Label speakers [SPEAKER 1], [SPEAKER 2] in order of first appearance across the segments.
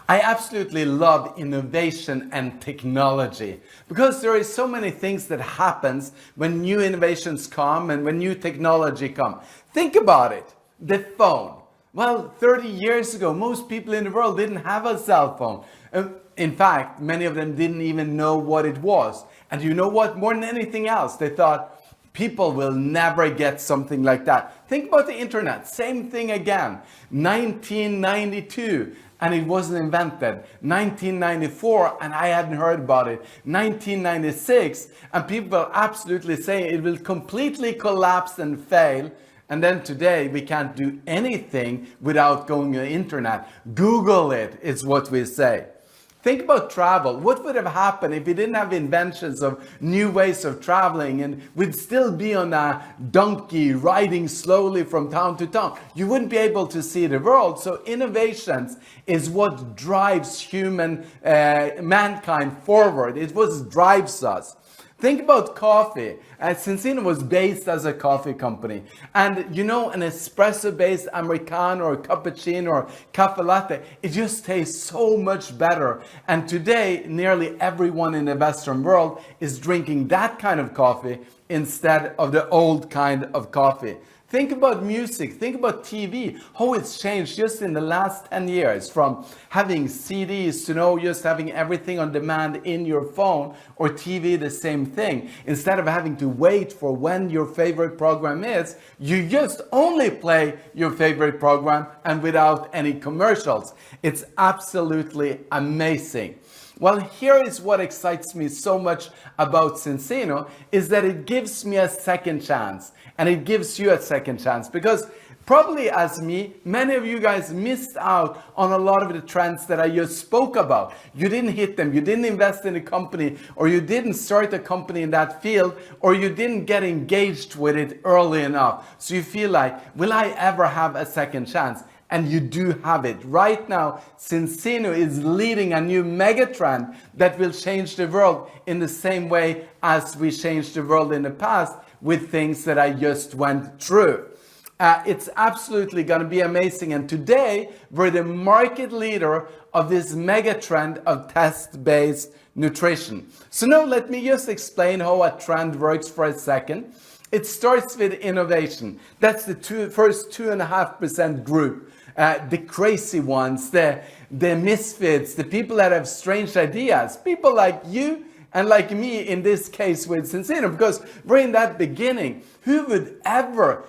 [SPEAKER 1] I absolutely love innovation and technology because there are so many things that happens when new innovations come and when new technology come. Think about it. The phone. Well, 30 years ago, most people in the world didn't have a cell phone. In fact, many of them didn't even know what it was. And you know what? More than anything else, they thought people will never get something like that. Think about the internet. Same thing again. 1992. And it wasn't invented. 1994, and I hadn't heard about it. 1996, and people absolutely say it will completely collapse and fail. And then today, we can't do anything without going on the internet. Google it, is what we say. Think about travel. What would have happened if we didn't have inventions of new ways of traveling and we'd still be on a donkey riding slowly from town to town? You wouldn't be able to see the world. So innovations is what drives mankind forward. It's what drives us. Think about coffee. Zinzino was based as a coffee company. And you know, an espresso-based Americano or cappuccino or cafe latte, it just tastes so much better. And today, nearly everyone in the Western world is drinking that kind of coffee instead of the old kind of coffee. Think about music, think about TV, how it's changed just in the last 10 years from having CDs to now just having everything on demand in your phone, or TV, the same thing. Instead of having to wait for when your favorite program is, you just only play your favorite program and without any commercials. It's absolutely amazing. Well, here is what excites me so much about Zinzino, is that it gives me a second chance. And it gives you a second chance, because probably as me, many of you guys missed out on a lot of the trends that I just spoke about. You didn't hit them, you didn't invest in a company, or you didn't start a company in that field, or you didn't get engaged with it early enough. So you feel like, will I ever have a second chance? And you do have it. Right now, Zinzino is leading a new megatrend that will change the world in the same way as we changed the world in the past with things that I just went through. It's absolutely going to be amazing. And today, we're the market leader of this megatrend of test-based nutrition. So now let me just explain how a trend works for a second. It starts with innovation. That's the first 2.5% group. The crazy ones, the misfits, the people that have strange ideas, people like you and like me in this case with Zinzino, because we're in that beginning. Who would ever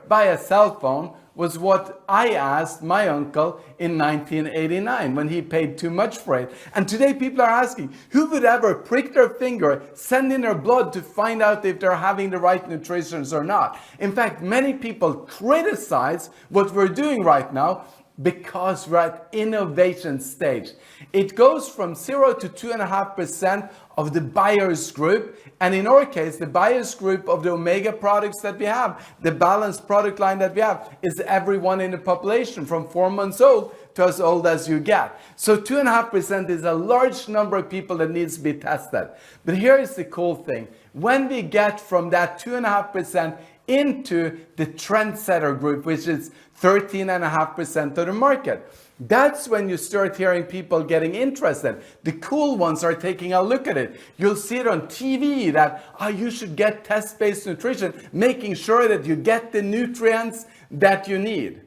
[SPEAKER 1] buy a cell phone was what I asked my uncle in 1989 when he paid too much for it. And today people are asking, who would ever prick their finger, send in their blood to find out if they're having the right nutrition or not? In fact, many people criticize what we're doing right now because we're at innovation stage. It goes from 0 to 2.5% of the buyers group, and in our case, the buyers group of the Omega products that we have, the balanced product line that we have, is everyone in the population from 4 months old to as old as you get. So 2.5% is a large number of people that needs to be tested. But here is the cool thing. When we get from that 2.5% into the trendsetter group, which is 13.5% of the market, that's when you start hearing people getting interested. The cool ones are taking a look at it. You'll see it on TV that you should get test-based nutrition, making sure that you get the nutrients that you need.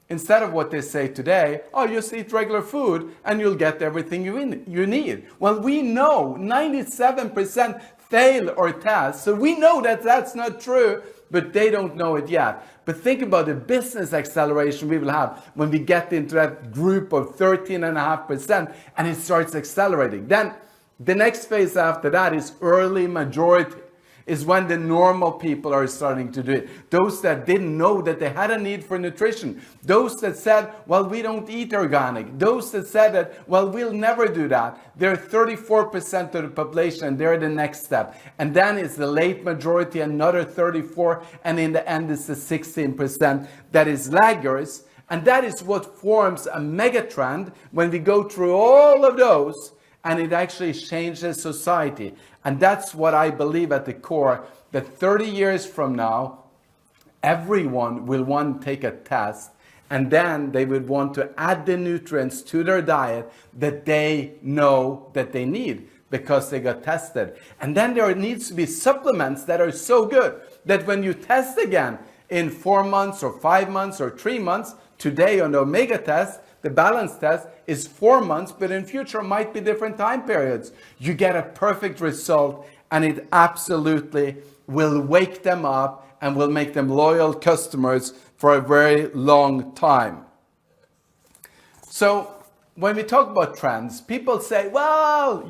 [SPEAKER 1] Instead of what they say today, just eat regular food and you'll get everything you need. Well, we know 97% fail or test, so we know that that's not true, but they don't know it yet. But think about the business acceleration we will have when we get into that group of 13.5% and it starts accelerating. Then the next phase after that is early majority, is when the normal people are starting to do it. Those that didn't know that they had a need for nutrition. Those that said, well, we don't eat organic. Those that said that, well, we'll never do that. They're 34% of the population. They're the next step. And then it's the late majority, another 34. And in the end, it's the 16% that is laggards. And that is what forms a megatrend when we go through all of those, and it actually changes society. And that's what I believe at the core, that 30 years from now, everyone will want to take a test And then they would want to add the nutrients to their diet that they know that they need because they got tested. And then there needs to be supplements that are so good that when you test again in 4 months or 5 months or 3 months, today on the omega test, the balance test is 4 months, but in future might be different time periods. You get a perfect result, and it absolutely will wake them up and will make them loyal customers for a very long time. So when we talk about trends, people say, well,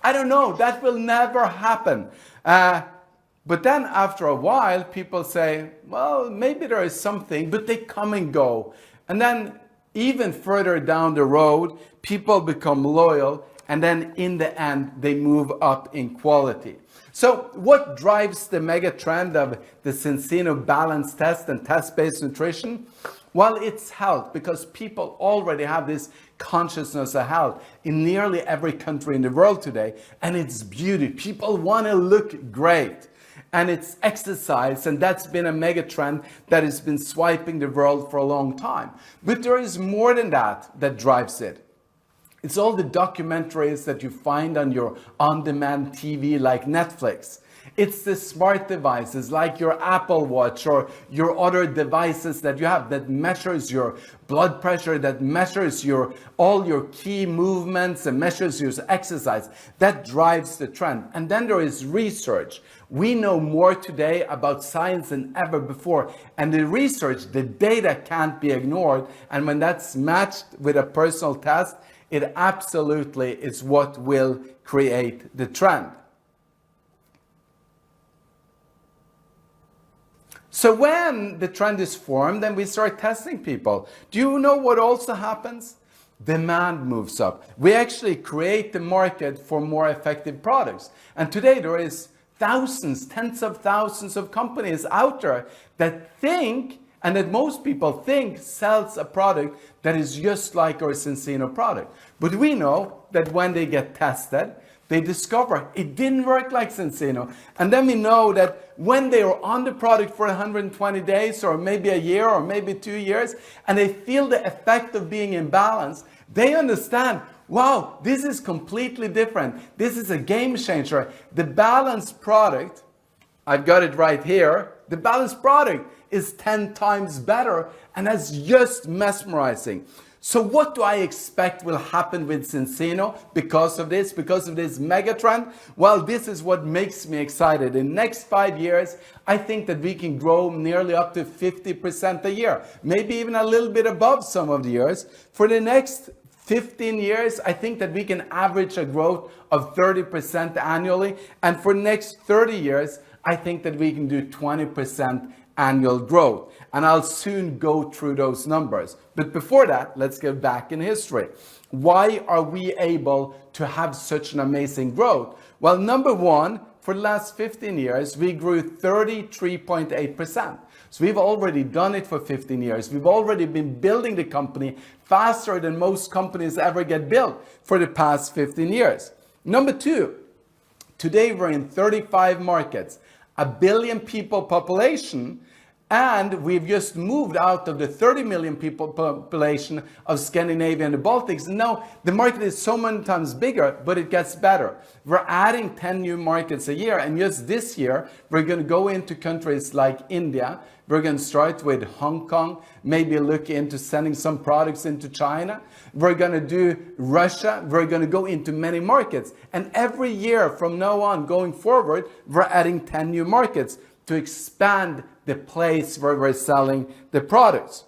[SPEAKER 1] I don't know, that will never happen. But then after a while, people say, well, maybe there is something, but they come and go. And then even further down the road, people become loyal, and then in the end, they move up in quality. So what drives the mega trend of the Zinzino balance test and test-based nutrition? Well, it's health, because people already have this consciousness of health in nearly every country in the world today, and it's beauty. People want to look great, and it's exercise, and that's been a mega trend that has been swiping the world for a long time. But there is more than that drives it. It's all the documentaries that you find on your on-demand TV like Netflix. It's the smart devices like your Apple Watch or your other devices that you have that measures your blood pressure, that measures all your key movements and measures your exercise. That drives the trend. And then there is research. We know more today about science than ever before. And the research, the data can't be ignored. And when that's matched with a personal test, it absolutely is what will create the trend. So when the trend is formed and we start testing people, do you know what also happens? Demand moves up. We actually create the market for more effective products. And today there is thousands, tens of thousands of companies out there that think, and that most people think, sells a product that is just like our Zinzino product. But we know that when they get tested, they discover it didn't work like Zinzino. And then we know that when they are on the product for 120 days or maybe a year or maybe 2 years, and they feel the effect of being in balance, they understand, wow, this is completely different. This is a game changer. The balanced product, I've got it right here, the balanced product is 10 times better, and that's just mesmerizing. So what do I expect will happen with Zinzino because of this mega trend? Well, this is what makes me excited. In the next 5 years, I think that we can grow nearly up to 50% a year, maybe even a little bit above some of the years. For the next 15 years, I think that we can average a growth of 30% annually. And for the next 30 years, I think that we can do 20% annual growth. And I'll soon go through those numbers. But before that, let's get back in history. Why are we able to have such an amazing growth? Well, number one, for the last 15 years, we grew 33.8%. So we've already done it for 15 years. We've already been building the company faster than most companies ever get built for the past 15 years. Number two, today we're in 35 markets, 1 billion people population, and we've just moved out of the 30 million people population of Scandinavia and the Baltics. Now, the market is so many times bigger, but it gets better. We're adding 10 new markets a year, and just this year, we're going to go into countries like India. We're going to start with Hong Kong, maybe look into sending some products into China. We're going to do Russia. We're going to go into many markets. And every year from now on, going forward, we're adding 10 new markets to expand the place where we're selling the products.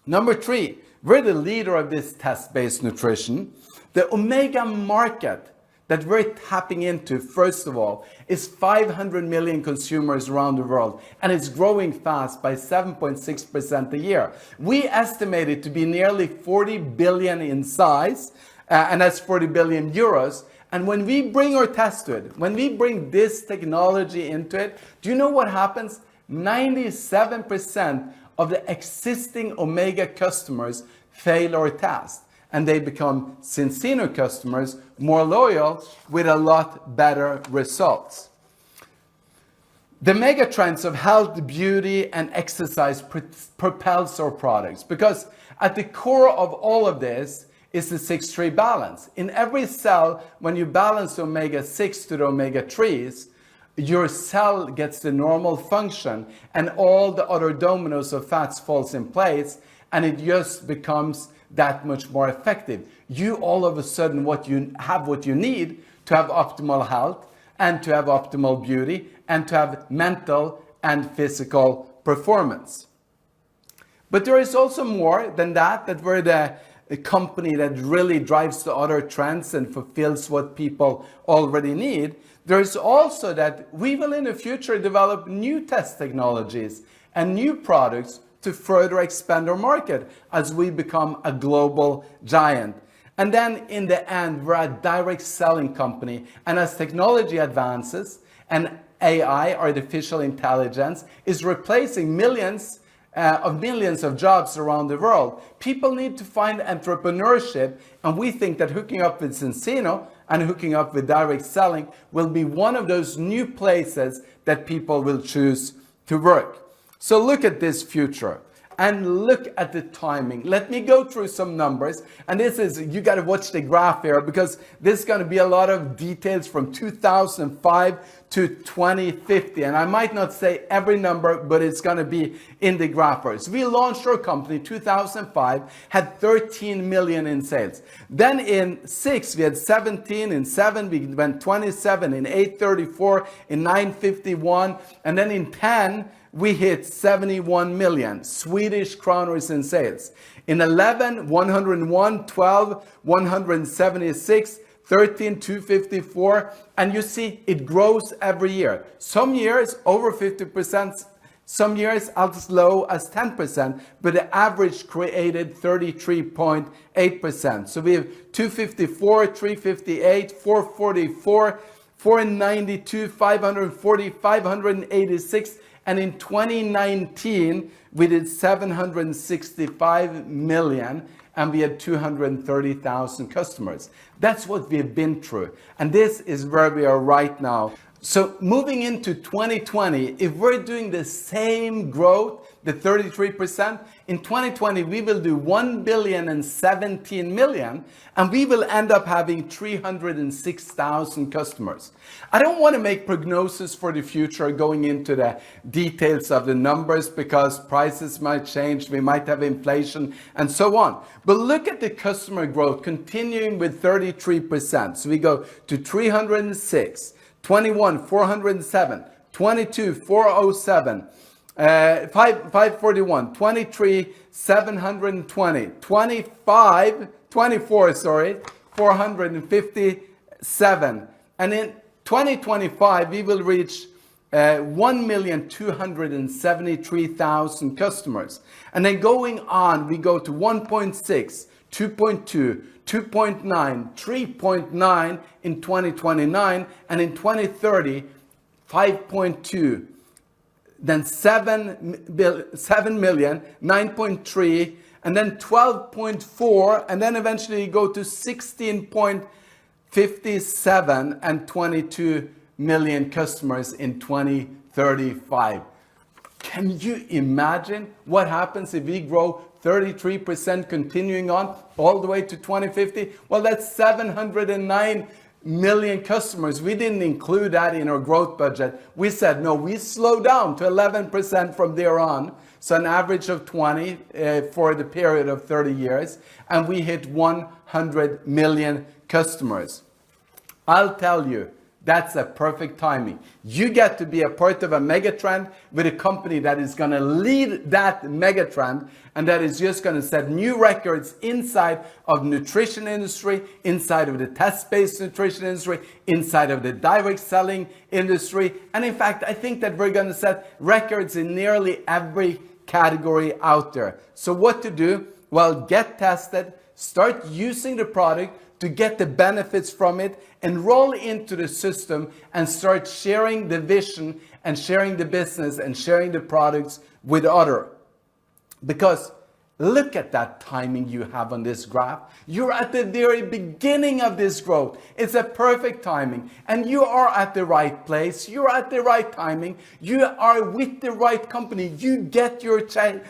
[SPEAKER 1] Number three, we're the leader of this test-based nutrition. The omega market that we're tapping into, first of all, is 500 million consumers around the world, and it's growing fast by 7.6% a year. We estimate it to be nearly 40 billion in size, and that's 40 billion euros. And when we bring our test to it, when we bring this technology into it, do you know what happens? 97% of the existing Omega customers fail our test, and they become Zinzino customers, more loyal, with a lot better results. The mega trends of health, beauty, and exercise propels our products, because at the core of all of this is the 6-3 balance. In every cell, when you balance the omega-6 to the omega-3s, your cell gets the normal function and all the other dominoes of fats falls in place, and it just becomes that much more effective. You all of a sudden what you need to have optimal health and to have optimal beauty and to have mental and physical performance. But there is also more than that we're the company that really drives the other trends and fulfills what people already need. There's also that we will in the future develop new test technologies and new products to further expand our market as we become a global giant. And then in the end, we're a direct selling company. And as technology advances and AI, artificial intelligence, is replacing millions of jobs around the world, people need to find entrepreneurship. And we think that hooking up with Zinzino and hooking up with direct selling will be one of those new places that people will choose to work. So look at this future. And look at the timing. Let me go through some numbers. And this is, you got to watch the graph here, because this is going to be a lot of details from 2005 to 2050. And I might not say every number, but it's going to be in the graph first. We launched our company in 2005, had 13 million in sales. Then in 6, we had 17. In 7, we went 27. In 8, 34. In 9, 51. And then in 10, we hit 71 million Swedish kronor in sales. In 11, 101, 12, 176, 13, 254. And you see, it grows every year. Some years over 50%, some years as low as 10%, but the average created 33.8%. So we have 254, 358, 444, 492, 540, 586, and in 2019, we did 765 million and we had 230,000 customers. That's what we've been through. And this is where we are right now. So moving into 2020, if we're doing the same growth, the 33%, in 2020, we will do 1,017 million, and we will end up having 306,000 customers. I don't want to make prognosis for the future going into the details of the numbers, because prices might change, we might have inflation and so on. But look at the customer growth continuing with 33%. So we go to 306, 21, 407, 22, 407, 541, 23, 720, 24, 457. And in 2025, we will reach 1,273,000 customers. And then going on, we go to 1.6, 2.2, 2.9, 3.9 in 2029, and in 2030, 5.2, then 7 million, 9.3, and then 12.4, and then eventually you go to 16.57 and 22 million customers in 2035. Can you imagine what happens if we grow 33% continuing on all the way to 2050? Well, that's 709 million customers. We didn't include that in our growth budget. We said, no, we slow down to 11% from there on. So an average of 20 for the period of 30 years. And we hit 100 million customers. I'll tell you, that's a perfect timing. You get to be a part of a megatrend with a company that is going to lead that megatrend, and that is just going to set new records inside of nutrition industry, inside of the test-based nutrition industry, inside of the direct selling industry. And in fact, I think that we're going to set records in nearly every category out there. So what to do? Well, get tested, start using the product to get the benefits from it, enroll into the system, and start sharing the vision and sharing the business and sharing the products with others. Because Look at that timing you have on this graph. You're at the very beginning of this growth. It's a perfect timing. And you are at the right place. You're at the right timing. You are with the right company. You get your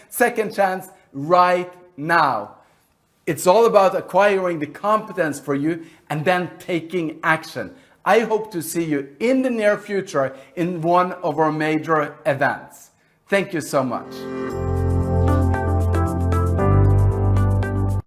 [SPEAKER 1] second chance right now. It's all about acquiring the competence for you and then taking action. I hope to see you in the near future in one of our major events. Thank you so much.